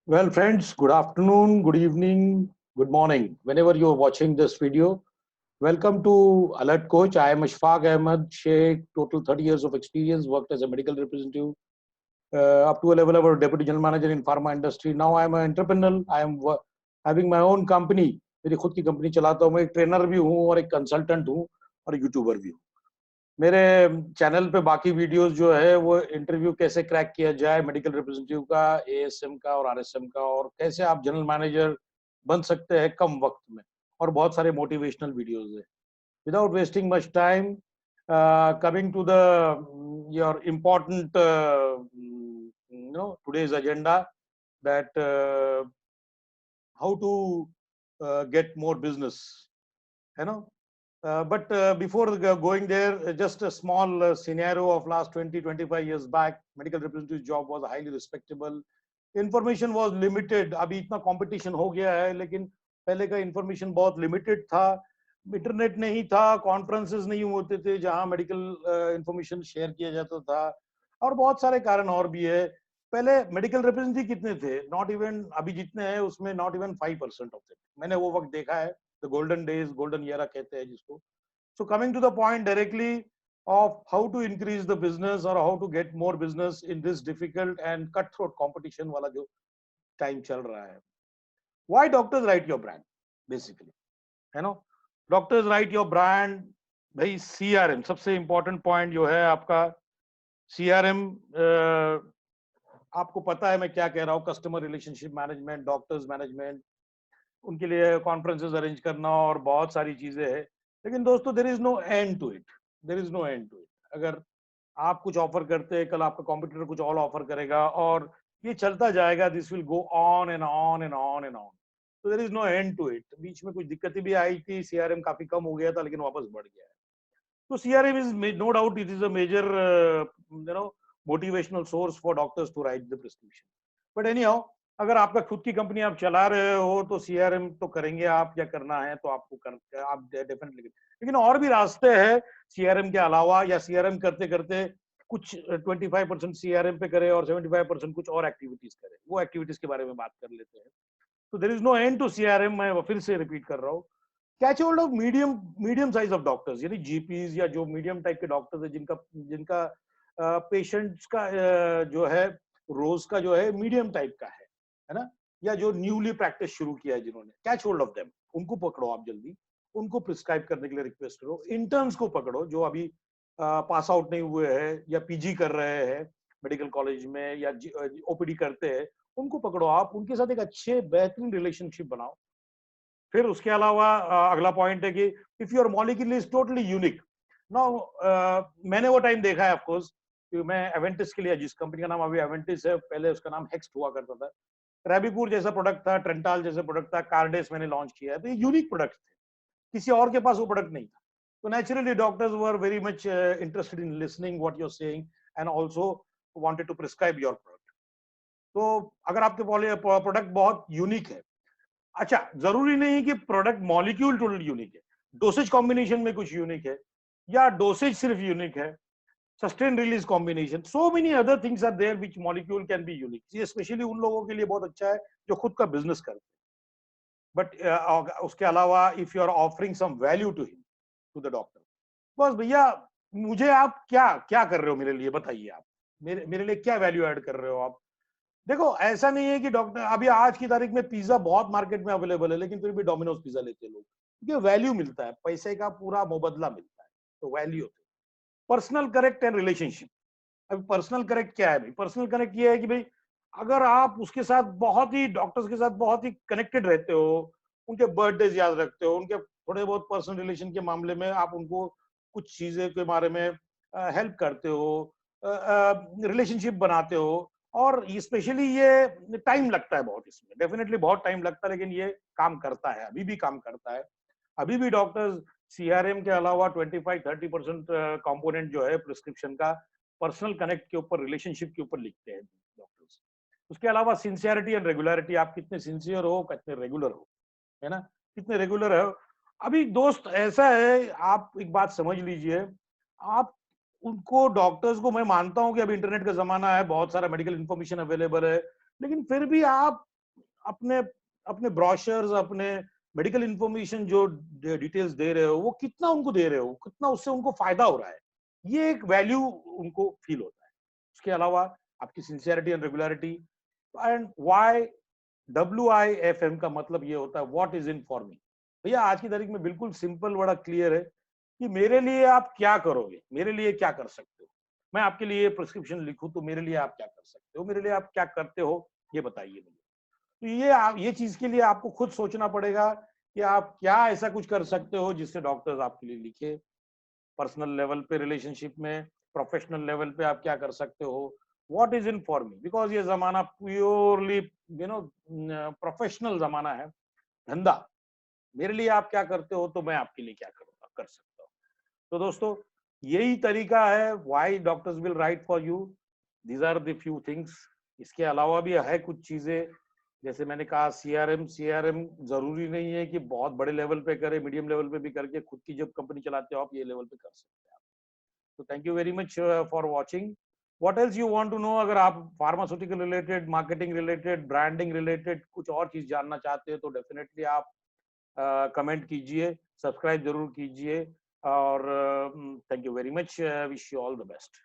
Well, friends, good afternoon, good evening, good morning, whenever you're watching this video. Welcome to Alert Coach. I am Ashfaq Ahmed Sheikh, total 30 years of experience, worked as a medical representative, up to a level of a deputy general manager in pharma industry. Now I am an entrepreneur. I am having my own company. मेरी खुद की company चलाता हूँ. मैं एक trainer भी हूँ और एक कंसल्टेंट हूँ और एक यूट्यूबर भी हूँ. मेरे चैनल पे बाकी वीडियोस जो है वो इंटरव्यू कैसे क्रैक किया जाए मेडिकल रिप्रेजेंटेटिव का, एएसएम का और आरएसएम का, और कैसे आप जनरल मैनेजर बन सकते हैं कम वक्त में, और बहुत सारे मोटिवेशनल वीडियोस है. Without wasting much time, coming to the your important today's agenda, that how to get more business, you know. But before going there, just a small scenario of last 20-25 years back. Medical representative job was highly respectable. Information was limited. अभी इतना competition हो गया है, लेकिन पहले का information बहुत limited था. इंटरनेट नहीं था, कॉन्फ्रेंसेस नहीं होते थे जहां मेडिकल इंफॉर्मेशन शेयर किया जाता था, और बहुत सारे कारण और भी है. पहले मेडिकल रिप्रेजेंटेटिव कितने थे? नॉट इवन अभी जितने हैं उसमें नॉट इवन 5% ऑफ इट. मैंने वो वक्त देखा है. The golden days, golden era कहते हैं जिसको. So coming to the point directly of how to increase the business or how to get more business in this difficult and cutthroat competition वाला जो time चल रहा है. Why doctors write your brand? Basically, you know, doctors write your brand. भाई CRM सबसे important point जो है आपका. CRM, आपको पता है मैं क्या कह रहा हूँ. Customer relationship management, doctors management, उनके लिए कॉन्फ्रेंसेस अरेंज करना और बहुत सारी चीजें हैं. लेकिन दोस्तों, there is no end to it. There is no end to it. अगर आप कुछ ऑफर करते हैं, कल आपका कॉम्पिटिटर कुछ और ऑफर करेगा और ये चलता जाएगा. This will go on and on and on and on. तो there is no end to it. बीच में कुछ दिक्कतें भी आई थी. सीआरएम काफी कम हो गया था, लेकिन वापस बढ़ गया है. तो CRM is no doubt it is a major motivational source for doctors to write the prescription. But anyhow, अगर आपका खुद की कंपनी आप चला रहे हो तो सीआरएम तो करेंगे आप, या करना है तो आपको कर आप डेफिनेटली. लेकिन और भी रास्ते हैं सीआरएम के अलावा, या सीआरएम करते करते कुछ 25% सीआरएम पे करे और 75% कुछ और एक्टिविटीज करे. वो एक्टिविटीज के बारे में बात कर लेते हैं. तो there is no end to CRM. मैं फिर से रिपीट कर रहा हूँ. Catch hold of medium size of doctors, यानी जीपीज या जो मीडियम टाइप के डॉक्टर्स है, जिनका जिनका पेशेंट्स का जो है रोज का जो है मीडियम टाइप का है ना, या जो न्यूली प्रैक्टिस शुरू किया है जिन्होंने. Catch hold of them. उनको पकड़ो आप जल्दी. उनको प्रिस्क्राइब करने के लिए रिक्वेस्ट करो. इंटर्न्स को पकड़ो जो अभी पास आउट नहीं हुए हैं या पीजी कर रहे हैं मेडिकल कॉलेज में, या ओपीडी करते हैं. उनको पकड़ो आप. उनके साथ एक अच्छे बेहतरीन रिलेशनशिप बनाओ. फिर उसके अलावा अगला पॉइंट है कि if your molecule is totally unique. Now मैंने वो टाइम देखा है ऑफ कोर्स, कि मैं एवेंटिस के लिए, जिस कंपनी का नाम अभी एवेंटिस है, पहले उसका नाम हेक्स्ट हुआ करता था. रेबिपुर जैसा प्रोडक्ट था, ट्रेंटाल जैसा प्रोडक्ट था, कार्डेस मैंने लॉन्च किया है. तो ये यूनिक प्रोडक्ट थे. किसी और के पास वो प्रोडक्ट नहीं था. तो naturally doctors were very much interested in listening what you are saying and also wanted to prescribe your product. तो अगर आपके प्रोडक्ट बहुत यूनिक है, अच्छा, जरूरी नहीं कि प्रोडक्ट मॉलिक्यूल टोटल यूनिक है. डोसेज कॉम्बिनेशन में कुछ यूनिक है, या डोसेज सिर्फ यूनिक है, sustain release combination, so many other things are there which molecule can be unique. ये स्पेशली उन लोगों के लिए बहुत अच्छा है जो खुद का बिजनेस करते हैं. बट उसके अलावा if you are offering some value to him, to the doctor, बस भैया मुझे आप क्या क्या कर रहे हो मेरे लिए, बताइए आप मेरे मेरे लिए क्या वैल्यू ऐड कर रहे हो आप. देखो, ऐसा नहीं है कि डॉक्टर, अभी आज की तारीख में पिज्जा बहुत मार्केट में अवेलेबल है, लेकिन फिर भी डोमिनोज पिज्जा लेते हैं लोग, क्योंकि वैल्यू मिलता है, पैसे का पूरा मुबदला मिलता है. तो वैल्यू होती है. Personal correct and relationship. अभी पर्सनल करेक्ट क्या है भाई? पर्सनल करेक्ट ये है कि भाई अगर आप उसके साथ बहुत ही, डॉक्टर्स के साथ बहुत ही कनेक्टेड रहते हो, उनके बर्थडे याद रखते हो, उनके थोड़े बहुत पर्सनल रिलेशन के मामले में आप उनको कुछ चीजें के बारे में हेल्प करते हो, रिलेशनशिप बनाते हो. और स्पेशली ये टाइम लगता है बहुत, इसमें डेफिनेटली बहुत टाइम लगता है, लेकिन ये काम करता है, अभी भी काम करता है. अभी भी डॉक्टर्स सीआरएम के अलावा 25-30% कंपोनेंट जो है प्रिस्क्रिप्शन का पर्सनल कनेक्ट के ऊपर, रिलेशनशिप के ऊपर लिखते हैं डॉक्टर्स. उसके अलावा सिंसियरिटी एंड रेगुलरिटी. आप कितने सिंसियर हो, कितने रेगुलर हो, है ना, कितने रेगुलर है. अभी दोस्त ऐसा है, आप एक बात समझ लीजिए. आप उनको, डॉक्टर्स को, मैं मानता हूं कि अभी इंटरनेट का जमाना है, बहुत सारा मेडिकल इंफॉर्मेशन अवेलेबल है, लेकिन फिर भी आप अपने अपने ब्रोशर्स, अपने मेडिकल इंफॉर्मेशन जो डिटेल्स दे रहे हो, वो कितना उनको दे रहे हो, कितना उससे उनको फायदा हो रहा है, ये एक वैल्यू उनको फील होता है। उसके अलावा आपकी sincerity and regularity. And why WIFM का मतलब ये होता है what is in for me. भैया आज की तारीख में बिल्कुल सिंपल, बड़ा क्लियर है कि मेरे लिए आप क्या करोगे, मेरे लिए क्या कर सकते हो। मैं आपके लिए प्रिस्क्रिप्शन लिखूं तो मेरे लिए आप क्या कर सकते हो, मेरे लिए आप क्या करते हो, ये बताइए मुझे। तो ये चीज के लिए आपको खुद सोचना पड़ेगा कि आप क्या ऐसा कुछ कर सकते हो जिससे डॉक्टर्स आपके लिए लिखे। पर्सनल लेवल पे, रिलेशनशिप में, प्रोफेशनल लेवल पे आप क्या कर सकते हो, what is in for me. Because ये जमाना प्योरली प्रोफेशनल जमाना है, धंधा। मेरे लिए आप क्या करते हो तो मैं आपके लिए क्या करूंगा, कर सकता हूँ। तो दोस्तों यही तरीका है why doctors will write for you. These are the few things. इसके अलावा भी है कुछ चीजें, जैसे मैंने कहा सीआरएम जरूरी नहीं है कि बहुत बड़े लेवल पे करे, मीडियम लेवल पे भी करके खुद की जब कंपनी चलाते हो आप ये लेवल पे कर सकते हैं। तो thank you very much for watching. What else you want to know. अगर आप pharmaceutical related, marketing related, branding related कुछ और चीज जानना चाहते हैं तो डेफिनेटली आप कमेंट कीजिए, सब्सक्राइब जरूर कीजिए। और thank you very much, wish you all the best.